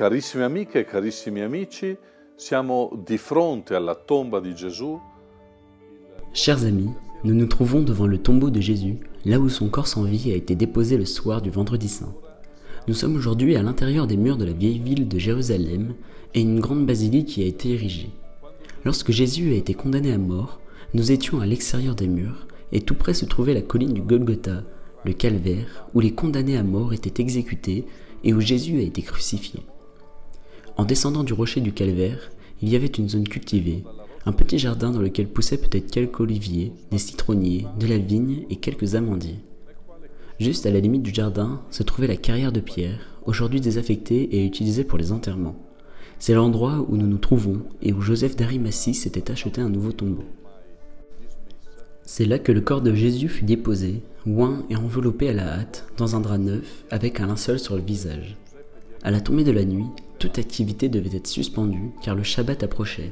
Carissime amiche e carissimi amici, siamo di fronte alla tomba di Gesù. Chers amis, nous nous trouvons devant le tombeau de Jésus, là où son corps sans vie a été déposé le soir du Vendredi Saint. Nous sommes aujourd'hui à l'intérieur des murs de la vieille ville de Jérusalem et une grande basilique y a été érigée. Lorsque Jésus a été condamné à mort, nous étions à l'extérieur des murs et tout près se trouvait la colline du Golgotha, le calvaire, où les condamnés à mort étaient exécutés et où Jésus a été crucifié. En descendant du rocher du calvaire, il y avait une zone cultivée, un petit jardin dans lequel poussaient peut-être quelques oliviers, des citronniers, de la vigne et quelques amandiers. Juste à la limite du jardin se trouvait la carrière de pierre, aujourd'hui désaffectée et utilisée pour les enterrements. C'est l'endroit où nous nous trouvons et où Joseph d'Arimathie s'était acheté un nouveau tombeau. C'est là que le corps de Jésus fut déposé, oint et enveloppé à la hâte, dans un drap neuf, avec un linceul sur le visage. À la tombée de la nuit, toute activité devait être suspendue car le Shabbat approchait.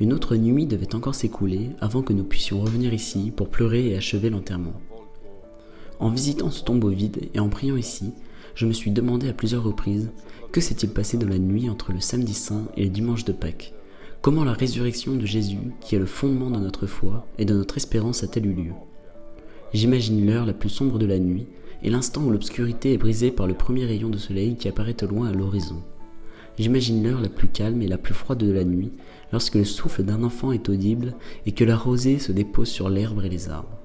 Une autre nuit devait encore s'écouler avant que nous puissions revenir ici pour pleurer et achever l'enterrement. En visitant ce tombeau vide et en priant ici, je me suis demandé à plusieurs reprises que s'est-il passé dans la nuit entre le samedi saint et le dimanche de Pâques. Comment la résurrection de Jésus, qui est le fondement de notre foi et de notre espérance, a-t-elle eu lieu? J'imagine l'heure la plus sombre de la nuit et l'instant où l'obscurité est brisée par le premier rayon de soleil qui apparaît au loin à l'horizon. J'imagine l'heure la plus calme et la plus froide de la nuit, lorsque le souffle d'un enfant est audible et que la rosée se dépose sur l'herbe et les arbres.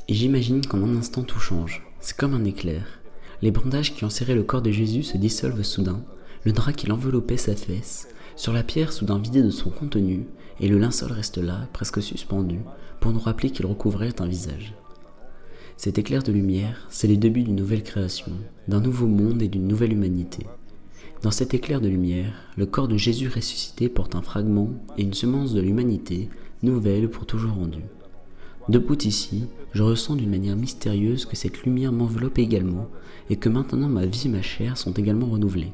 Et j'imagine qu'en un instant tout change, c'est comme un éclair. Les bandages qui enserraient le corps de Jésus se dissolvent soudain, le drap qui l'enveloppait s'affaisse, sur la pierre soudain vidée de son contenu, et le linceul reste là, presque suspendu, pour nous rappeler qu'il recouvrait un visage. Cet éclair de lumière, c'est le début d'une nouvelle création, d'un nouveau monde et d'une nouvelle humanité. Dans cet éclair de lumière, le corps de Jésus ressuscité porte un fragment et une semence de l'humanité, nouvelle pour toujours rendue. Debout ici, je ressens d'une manière mystérieuse que cette lumière m'enveloppe également et que maintenant ma vie et ma chair sont également renouvelées.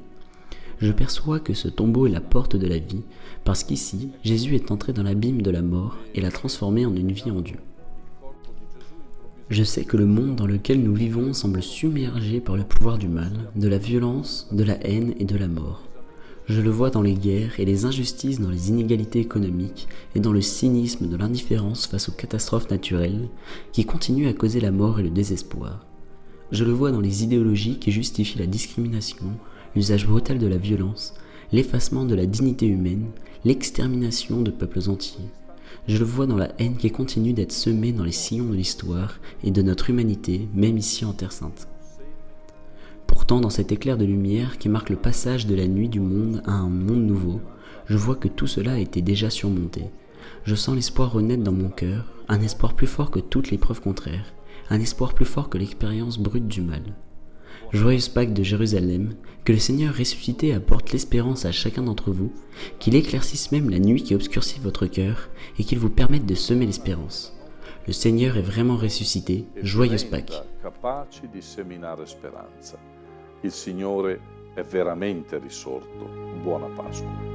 Je perçois que ce tombeau est la porte de la vie, parce qu'ici, Jésus est entré dans l'abîme de la mort et l'a transformé en une vie en Dieu. Je sais que le monde dans lequel nous vivons semble submergé par le pouvoir du mal, de la violence, de la haine et de la mort. Je le vois dans les guerres et les injustices, dans les inégalités économiques et dans le cynisme de l'indifférence face aux catastrophes naturelles qui continuent à causer la mort et le désespoir. Je le vois dans les idéologies qui justifient la discrimination, l'usage brutal de la violence, l'effacement de la dignité humaine, l'extermination de peuples entiers. Je le vois dans la haine qui continue d'être semée dans les sillons de l'histoire et de notre humanité, même ici en Terre Sainte. Pourtant, dans cet éclair de lumière qui marque le passage de la nuit du monde à un monde nouveau, je vois que tout cela a été déjà surmonté. Je sens l'espoir renaître dans mon cœur, un espoir plus fort que toutes les preuves contraires, un espoir plus fort que l'expérience brute du mal. Joyeuse Pâques de Jérusalem, que le Seigneur ressuscité apporte l'espérance à chacun d'entre vous, qu'il éclaircisse même la nuit qui obscurcit votre cœur et qu'il vous permette de semer l'espérance. Le Seigneur est vraiment ressuscité, joyeuse Pâques. Capaci di seminare speranza. Il Signore è veramente risorto. Buona Pasqua.